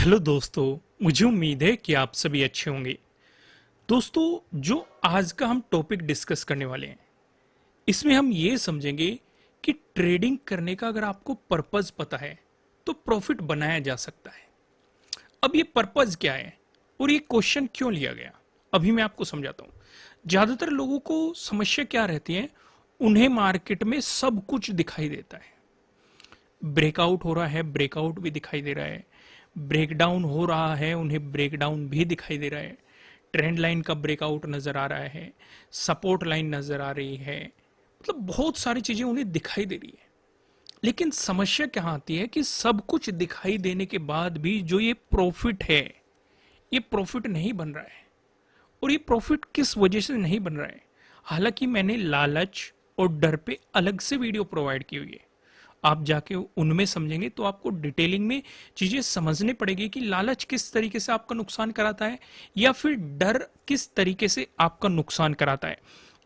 Hello दोस्तों। मुझे उम्मीद है कि आप सभी अच्छे होंगे। दोस्तों, जो आज का हम टॉपिक डिस्कस करने वाले हैं, इसमें हम ये समझेंगे कि ट्रेडिंग करने का अगर आपको पर्पस पता है तो प्रॉफिट बनाया जा सकता है। अब ये पर्पस क्या है और ये क्वेश्चन क्यों लिया गया, अभी मैं आपको समझाता हूँ। ज्यादातर लोगों को समस्या क्या रहती है, उन्हें मार्केट में सब कुछ दिखाई देता है। ब्रेकआउट हो रहा है, ब्रेकआउट भी दिखाई दे रहा है। ब्रेकडाउन हो रहा है, उन्हें ब्रेकडाउन भी दिखाई दे रहा है। ट्रेंड लाइन का ब्रेकआउट नजर आ रहा है, सपोर्ट लाइन नजर आ रही है, मतलब बहुत सारी चीजें उन्हें दिखाई दे रही है। लेकिन समस्या क्या आती है कि सब कुछ दिखाई देने के बाद भी जो ये प्रॉफिट है, ये प्रॉफिट नहीं बन रहा है। और ये प्रॉफिट किस वजह से नहीं बन रहा है? हालांकि मैंने लालच और डर पे अलग से वीडियो प्रोवाइड की हुई है, आप जाके उनमें समझेंगे तो आपको डिटेलिंग में चीजें समझने पड़ेगी कि लालच किस तरीके से आपका नुकसान कराता है या फिर डर किस तरीके से आपका नुकसान कराता है।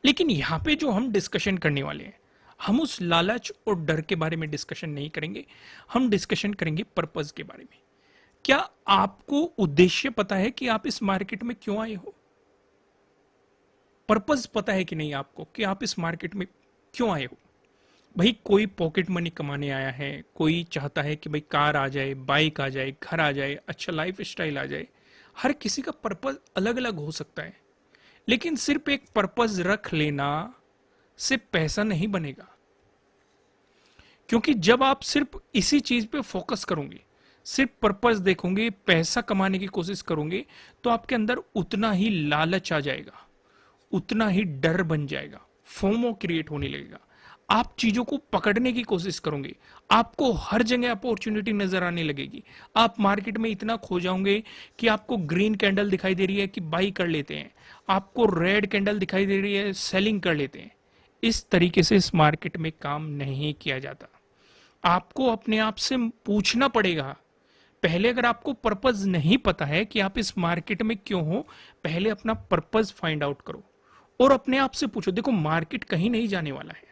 लेकिन यहाँ पे जो हम डिस्कशन करने वाले हैं, हम उस लालच और डर के बारे में डिस्कशन नहीं करेंगे, हम डिस्कशन करेंगे पर्पज के बारे में। क्या आपको उद्देश्य पता है कि आप इस मार्केट में क्यों आए हो? पर्पज पता है कि नहीं आपको कि आप इस मार्केट में क्यों आए हो? भाई, कोई पॉकेट मनी कमाने आया है, कोई चाहता है कि भाई कार आ जाए, बाइक आ जाए, घर आ जाए, अच्छा लाइफ स्टाइल आ जाए। हर किसी का पर्पज अलग अलग हो सकता है। लेकिन सिर्फ एक पर्पज रख लेना से पैसा नहीं बनेगा, क्योंकि जब आप सिर्फ इसी चीज पे फोकस करोगे, सिर्फ पर्पज देखोगे, पैसा कमाने की कोशिश करोगे, तो आपके अंदर उतना ही लालच आ जाएगा, उतना ही डर बन जाएगा, फोमो क्रिएट होने लगेगा। आप चीजों को पकड़ने की कोशिश करोगे, आपको हर जगह अपॉर्चुनिटी नजर आने लगेगी। आप मार्केट में इतना खो जाओगे कि आपको ग्रीन कैंडल दिखाई दे रही है कि बाई कर लेते हैं, आपको रेड कैंडल दिखाई दे रही है सेलिंग कर लेते हैं। इस तरीके से इस मार्केट में काम नहीं किया जाता। आपको अपने आप से पूछना पड़ेगा। पहले अगर आपको पर्पज नहीं पता है कि आप इस मार्केट में क्यों हो, पहले अपना पर्पज फाइंड आउट करो और अपने आप से पूछो। देखो, मार्केट कहीं नहीं जाने वाला है।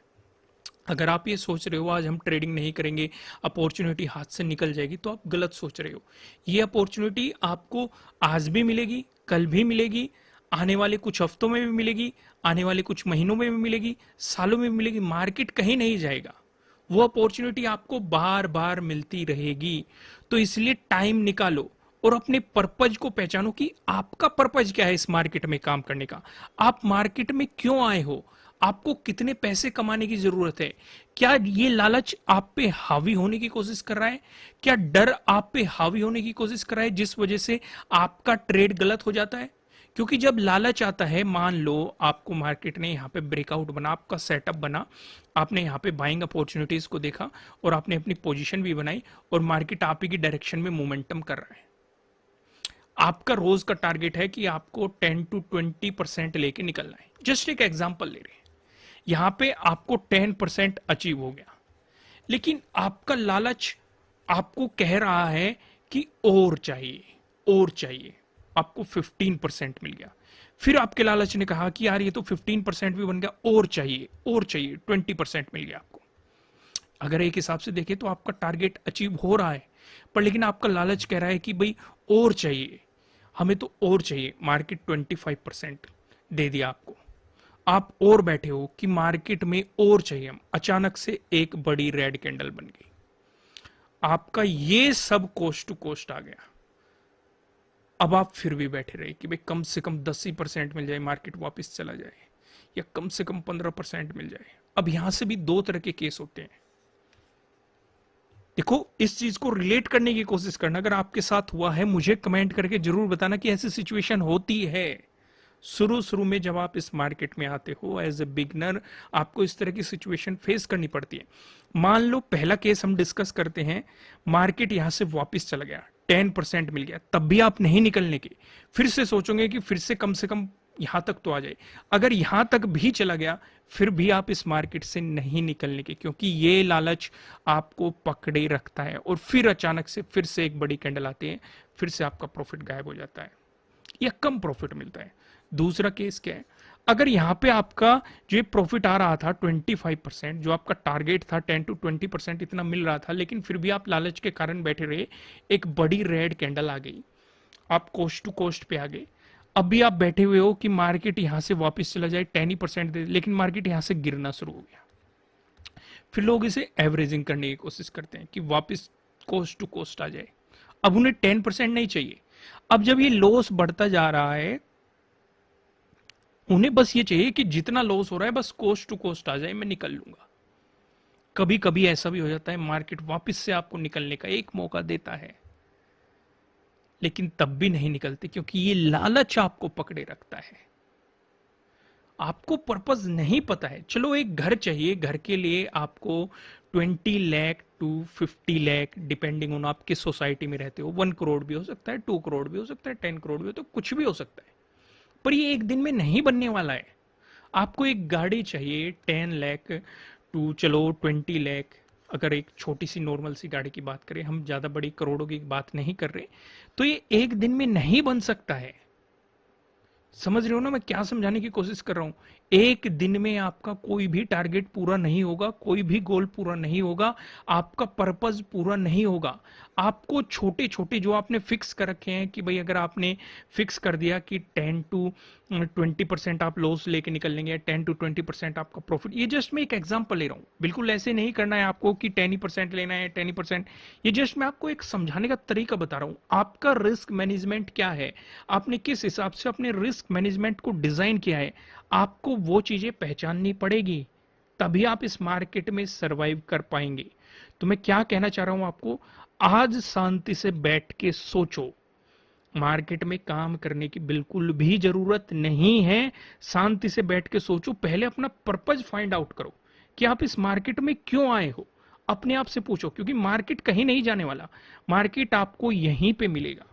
अगर आप ये सोच रहे हो आज हम ट्रेडिंग नहीं करेंगे, अपॉर्चुनिटी हाथ से निकल जाएगी, तो आप गलत सोच रहे हो। ये अपॉर्चुनिटी आपको आज भी मिलेगी, कल भी मिलेगी, आने वाले कुछ हफ्तों में भी मिलेगी, आने वाले कुछ महीनों में भी मिलेगी, सालों में भी मिलेगी। मार्केट कहीं नहीं जाएगा, वो अपॉर्चुनिटी आपको बार बार मिलती रहेगी। तो इसलिए टाइम निकालो और अपने पर्पज को पहचानो कि आपका पर्पज क्या है इस मार्केट में काम करने का। आप मार्केट में क्यों आए हो? आपको कितने पैसे कमाने की जरूरत है? क्या ये लालच आप पे हावी होने की कोशिश कर रहा है? क्या डर आप पे हावी होने की कोशिश कर रहा है जिस वजह से आपका ट्रेड गलत हो जाता है? क्योंकि जब लालच आता है, मान लो आपको मार्केट ने यहाँ पे ब्रेकआउट बना, आपका सेटअप बना, आपने यहाँ पे बाइंग अपॉर्चुनिटीज को देखा और आपने अपनी पोजीशन भी बनाई और मार्केट आप ही की डायरेक्शन में मोमेंटम कर रहा है। आपका रोज का टारगेट है कि आपको 10 to 20% लेके निकलना है। जस्ट एक एग्जांपल ले रहे हैं, यहां पे आपको 10% अचीव हो गया, लेकिन आपका लालच आपको कह रहा है कि और चाहिए, और चाहिए। आपको 15% मिल गया, फिर आपके लालच ने कहा कि यार ये तो 15% भी बन गया, और चाहिए, और चाहिए, 20% मिल गया आपको। अगर एक हिसाब से देखें तो आपका टारगेट अचीव हो रहा है, पर लेकिन आपका लालच कह रहा है कि भाई और चाहिए, हमें तो और चाहिए। मार्केट 25% दे दिया आपको, आप और बैठे हो कि मार्केट में और चाहिए हम। अचानक से एक बड़ी रेड कैंडल बन गई, आपका ये सब कोस्ट टू कोस्ट आ गया। अब आप फिर भी बैठे रहे कि भाई कम से कम 10% मिल जाए, मार्केट वापस चला जाए, या कम से कम 15% मिल जाए। अब यहां से भी दो तरह के केस होते हैं। देखो, इस चीज को रिलेट करने की कोशिश करना, अगर आपके साथ हुआ है मुझे कमेंट करके जरूर बताना कि ऐसी सिचुएशन होती है। शुरू शुरू में जब आप इस मार्केट में आते हो एज ए बिगनर, आपको इस तरह की सिचुएशन फेस करनी पड़ती है। मान लो पहला केस हम डिस्कस करते हैं, मार्केट यहां से वापस चला गया, 10% मिल गया, तब भी आप नहीं निकलने के, फिर से सोचोगे कि फिर से कम यहां तक तो आ जाए। अगर यहां तक भी चला गया, फिर भी आप इस मार्केट से नहीं निकलने के, क्योंकि ये लालच आपको पकड़े रखता है। और फिर अचानक से फिर से एक बड़ी कैंडल आती है, फिर से आपका प्रॉफिट गायब हो जाता है या कम प्रॉफिट मिलता है। दूसरा केस क्या है, अगर यहाँ पे आपका जो प्रॉफिट आ रहा था 25%, जो आपका टारगेट था 10 to 20% इतना मिल रहा था, लेकिन फिर भी आप लालच के कारण बैठे रहे, एक बड़ी रेड कैंडल आ गई, आप कोस्ट टू कोस्ट पे आ गए। अभी आप बैठे हुए हो कि मार्केट यहां से वापस चला जाए, 10% दे, लेकिन मार्केट यहां से गिरना शुरू हो गया। फिर लोग इसे एवरेजिंग करने की कोशिश करते हैं कि वापस कोस्ट टू कोस्ट आ जाए। अब उन्हें 10% नहीं चाहिए। अब जब ये लॉस बढ़ता जा रहा है, उन्हें बस ये चाहिए कि जितना लॉस हो रहा है बस कोस्ट टू कोस्ट आ जाए, मैं निकल लूंगा। कभी कभी ऐसा भी हो जाता है, मार्केट वापस से आपको निकलने का एक मौका देता है, लेकिन तब भी नहीं निकलते, क्योंकि ये लालच आपको पकड़े रखता है। आपको पर्पस नहीं पता है। चलो एक घर चाहिए, घर के लिए आपको 20 lakh to 50 lakh, depending on आप किस सोसाइटी में रहते हो, 1 करोड़ भी हो सकता है, 2 करोड़ भी हो सकता है, 10 करोड़ भी हो, तो कुछ भी हो सकता है। पर ये एक दिन में नहीं बनने वाला है। आपको एक गाड़ी चाहिए 10 लाख टू चलो 20 लाख, अगर एक छोटी सी नॉर्मल सी गाड़ी की बात करें, हम ज्यादा बड़ी करोड़ों की बात नहीं कर रहे, तो ये एक दिन में नहीं बन सकता है। समझ रहे हो ना मैं क्या समझाने की कोशिश कर रहा हूं? एक दिन में आपका कोई भी टारगेट पूरा नहीं होगा, कोई भी गोल पूरा नहीं होगा, आपका पर्पस पूरा नहीं होगा। आपको छोटे छोटे जो आपने फिक्स कर रखे हैं कि भाई अगर आपने फिक्स कर दिया कि 10 to 20% आप लॉस लेके निकल लेंगे, 10 to 20% आपका प्रॉफिट, ये जस्ट मैं एक एग्जांपल ले रहा हूं। बिल्कुल ऐसे नहीं करना है आपको कि 10% लेना है, 10%। ये जस्ट मैं आपको एक समझाने का तरीका बता रहा हूं। आपका रिस्क मैनेजमेंट क्या है, आपने किस हिसाब से अपने रिस्क मैनेजमेंट को डिजाइन किया है, आपको वो चीजें पहचाननी पड़ेगी, तभी आप इस मार्केट में सरवाइव कर पाएंगे। तो मैं क्या कहना चाह रहा हूं आपको, आज शांति से बैठ के सोचो। मार्केट में काम करने की बिल्कुल भी जरूरत नहीं है। शांति से बैठ के सोचो, पहले अपना पर्पज फाइंड आउट करो कि आप इस मार्केट में क्यों आए हो। अपने आप से पूछो, क्योंकि मार्केट कहीं नहीं जाने वाला, मार्केट आपको यहीं पे मिलेगा।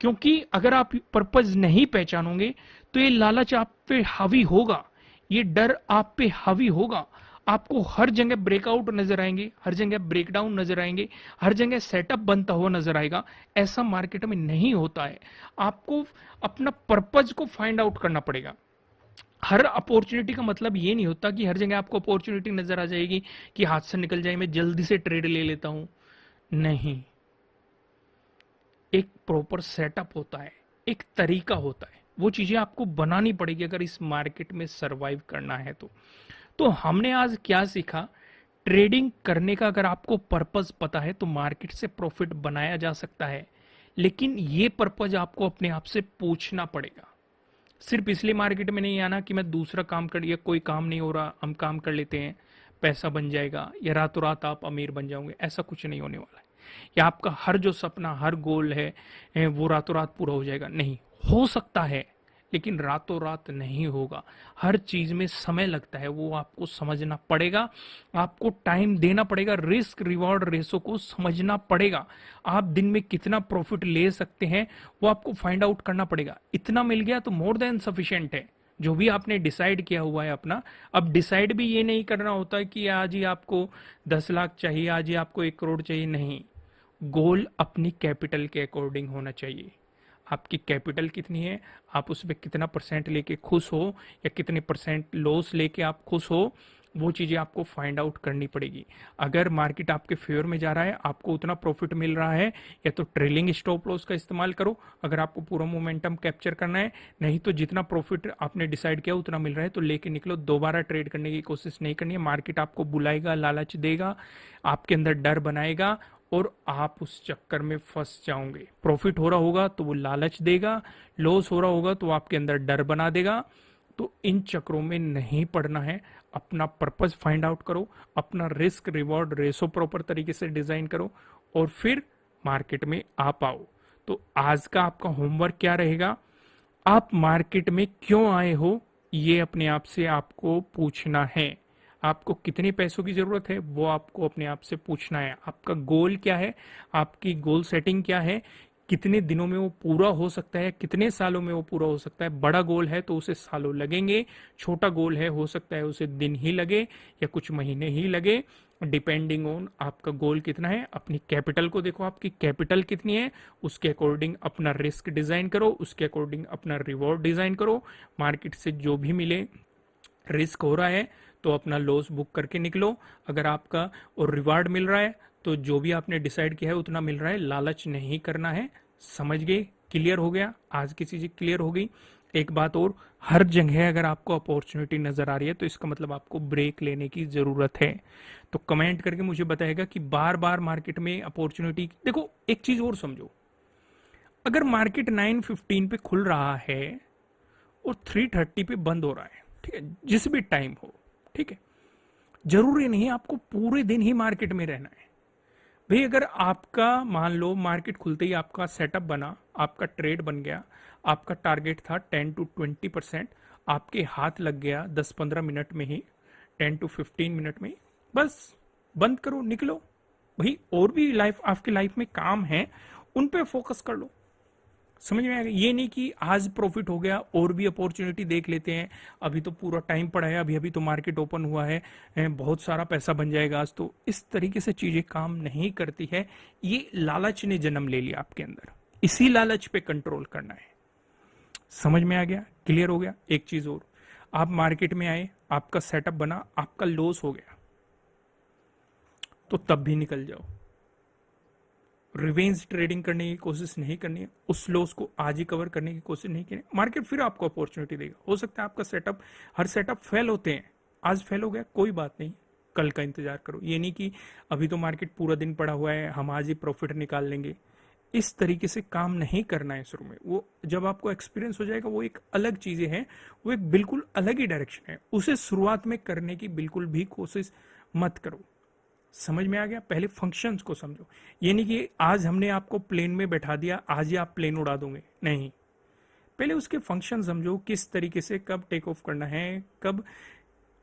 क्योंकि अगर आप पर्पज नहीं पहचानोगे तो ये लालच आप पे हावी होगा, ये डर आप पे हावी होगा। आपको हर जगह ब्रेकआउट नजर आएंगे, हर जगह ब्रेकडाउन नजर आएंगे, हर जगह सेटअप बनता हुआ नजर आएगा। ऐसा मार्केट में नहीं होता है। आपको अपना पर्पज को फाइंड आउट करना पड़ेगा। हर अपॉर्चुनिटी का मतलब ये नहीं होता कि हर जगह आपको अपॉर्चुनिटी नजर आ जाएगी कि हाथ से निकल जाए, मैं जल्दी से ट्रेड ले लेता हूं। नहीं, एक प्रॉपर सेटअप होता है, एक तरीका होता है, वो चीजें आपको बनानी पड़ेगी अगर इस मार्केट में सरवाइव करना है तो हमने आज क्या सीखा, ट्रेडिंग करने का अगर आपको पर्पस पता है तो मार्केट से प्रॉफिट बनाया जा सकता है, लेकिन ये पर्पस आपको अपने आप से पूछना पड़ेगा। सिर्फ इसलिए मार्केट में नहीं आना कि मैं दूसरा काम कर, या कोई काम नहीं हो रहा हम काम कर लेते हैं, पैसा बन जाएगा, या रातों रात आप अमीर बन जाओगे, ऐसा कुछ नहीं होने वाला है। या आपका हर जो सपना, हर गोल है वो रातों रात पूरा हो जाएगा, नहीं हो सकता है, लेकिन रातों रात नहीं होगा। हर चीज में समय लगता है, वो आपको समझना पड़ेगा, आपको टाइम देना पड़ेगा, रिस्क रिवॉर्ड रेशो को समझना पड़ेगा। आप दिन में कितना प्रॉफिट ले सकते हैं वो आपको फाइंड आउट करना पड़ेगा। इतना मिल गया तो मोर देन सफिशिएंट है, जो भी आपने डिसाइड किया हुआ है अपना। अब डिसाइड भी ये नहीं करना होता है कि आज ही आपको 10 लाख चाहिए, आज ही आपको 1 करोड़ चाहिए, नहीं। गोल अपनी कैपिटल के अकॉर्डिंग होना चाहिए। आपकी कैपिटल कितनी है, आप उसमें कितना परसेंट लेके खुश हो, या कितने परसेंट लॉस लेके आप खुश हो, वो चीजें आपको फाइंड आउट करनी पड़ेगी। अगर मार्केट आपके फेवर में जा रहा है, आपको उतना प्रॉफिट मिल रहा है, या तो ट्रेलिंग स्टॉप लॉस का इस्तेमाल करो अगर आपको पूरा मोमेंटम कैप्चर करना है। नहीं तो जितना प्रॉफिट आपने डिसाइड किया उतना मिल रहा है तो लेके निकलो। दोबारा ट्रेड करने की कोशिश नहीं करनी है। मार्केट आपको बुलाएगा, लालच देगा, आपके अंदर डर बनाएगा, और आप उस चक्कर में फंस जाओगे। प्रॉफिट हो रहा होगा तो वो लालच देगा, लॉस हो रहा होगा तो आपके अंदर डर बना देगा। तो इन चक्रों में नहीं पड़ना है। अपना पर्पस फाइंड आउट करो, अपना रिस्क रिवॉर्ड रेशो प्रॉपर तरीके से डिजाइन करो, और फिर मार्केट में आ पाओ। तो आज का आपका होमवर्क क्या रहेगा, आप मार्केट में क्यों आए हो ये अपने आप से आपको पूछना है। आपको कितने पैसों की जरूरत है वो आपको अपने आप से पूछना है। आपका गोल क्या है, आपकी गोल सेटिंग क्या है, कितने दिनों में वो पूरा हो सकता है, कितने सालों में वो पूरा हो सकता है। बड़ा गोल है तो उसे सालों लगेंगे, छोटा गोल है हो सकता है उसे दिन ही लगे या कुछ महीने ही लगे, डिपेंडिंग ऑन आपका गोल कितना है। अपनी कैपिटल को देखो, आपकी कैपिटल कितनी है, उसके अकॉर्डिंग अपना रिस्क डिजाइन करो, उसके अकॉर्डिंग अपना रिवॉर्ड डिजाइन करो। मार्केट से जो भी मिले, रिस्क हो रहा है तो अपना लॉस बुक करके निकलो। अगर आपका और रिवार्ड मिल रहा है तो जो भी आपने डिसाइड किया है उतना मिल रहा है, लालच नहीं करना है। समझ गए? क्लियर हो गया? आज की चीजें क्लियर हो गई। एक बात और, हर जगह अगर आपको अपॉर्चुनिटी नजर आ रही है तो इसका मतलब आपको ब्रेक लेने की जरूरत है। तो कमेंट करके मुझे बताएगा कि बार बार मार्केट में अपॉर्चुनिटी। देखो एक चीज और समझो, अगर मार्केट 9:15 पे खुल रहा है और 3:30 पे बंद हो रहा है, ठीक है, जिस भी टाइम हो, ठीक है, जरूरी नहीं आपको पूरे दिन ही मार्केट में रहना है। भाई अगर आपका मान लो मार्केट खुलते ही आपका सेटअप बना, आपका ट्रेड बन गया, आपका टारगेट था 10 to 20%, आपके हाथ लग गया 10-15 मिनट में ही, 10 to 15 मिनट में ही, बस बंद करो, निकलो। भाई और भी लाइफ, आपकी लाइफ में काम है, उन पे फोकस कर लो। समझ में आएगा? ये नहीं कि आज प्रॉफिट हो गया और भी अपॉर्चुनिटी देख लेते हैं, अभी तो पूरा टाइम पड़ा है, अभी अभी तो मार्केट ओपन हुआ है, बहुत सारा पैसा बन जाएगा आज तो। इस तरीके से चीजें काम नहीं करती है। ये लालच ने जन्म ले लिया आपके अंदर, इसी लालच पे कंट्रोल करना है। समझ में आ गया? क्लियर हो गया? एक चीज और, आप मार्केट में आए, आपका सेटअप बना, आपका लॉस हो गया तो तब भी निकल जाओ। रिवेंज ट्रेडिंग करने की कोशिश नहीं करनी है, उस लॉस को आज ही कवर करने की कोशिश नहीं करनी। मार्केट फिर आपको अपॉर्चुनिटी देगा। हो सकता है आपका सेटअप, हर सेटअप फेल होते हैं, आज फेल हो गया कोई बात नहीं, कल का इंतजार करो। ये नहीं कि अभी तो मार्केट पूरा दिन पड़ा हुआ है, हम आज ही प्रॉफिट निकाल लेंगे। इस तरीके से काम नहीं करना है शुरू में। वो जब आपको एक्सपीरियंस हो जाएगा वो एक अलग चीजें हैं, वो एक बिल्कुल अलग ही डायरेक्शन है, उसे शुरुआत में करने की बिल्कुल भी कोशिश मत करो। समझ में आ गया? पहले फंक्शंस को समझो। ये नहीं कि आज हमने आपको प्लेन में बैठा दिया, आज ही आप प्लेन उड़ा दोगे, नहीं। पहले उसके फंक्शन समझो, किस तरीके से कब टेक ऑफ करना है, कब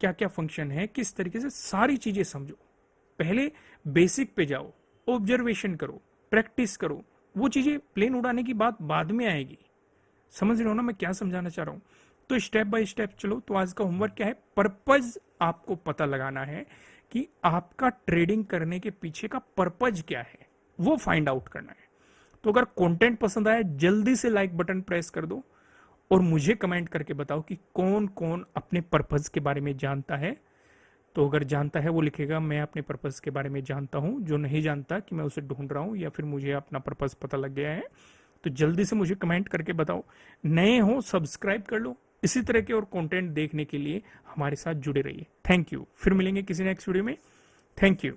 क्या क्या फंक्शन है, किस तरीके से, सारी चीजें समझो। पहले बेसिक पे जाओ, ऑब्जर्वेशन करो, प्रैक्टिस करो। वो चीजें, प्लेन उड़ाने की बात बाद में आएगी। समझ रहे हो ना मैं क्या समझाना चाह रहा हूं? तो स्टेप बाय स्टेप चलो। तो आज का होमवर्क क्या है? पर्पज आपको पता लगाना है कि आपका ट्रेडिंग करने के पीछे का पर्पज क्या है, वो फाइंड आउट करना है। तो अगर कंटेंट पसंद आया, जल्दी से लाइक बटन प्रेस कर दो और मुझे कमेंट करके बताओ कि कौन कौन अपने पर्पज के बारे में जानता है। तो अगर जानता है वो लिखेगा मैं अपने पर्पज के बारे में जानता हूं, जो नहीं जानता कि मैं उसे ढूंढ रहा हूं या फिर मुझे अपना पर्पज पता लग गया है। तो जल्दी से मुझे कमेंट करके बताओ। नए हो सब्सक्राइब कर लो। इसी तरह के और कंटेंट देखने के लिए हमारे साथ जुड़े रहिए। Thank you. फिर मिलेंगे किसी नेक्स्ट वीडियो में। Thank you.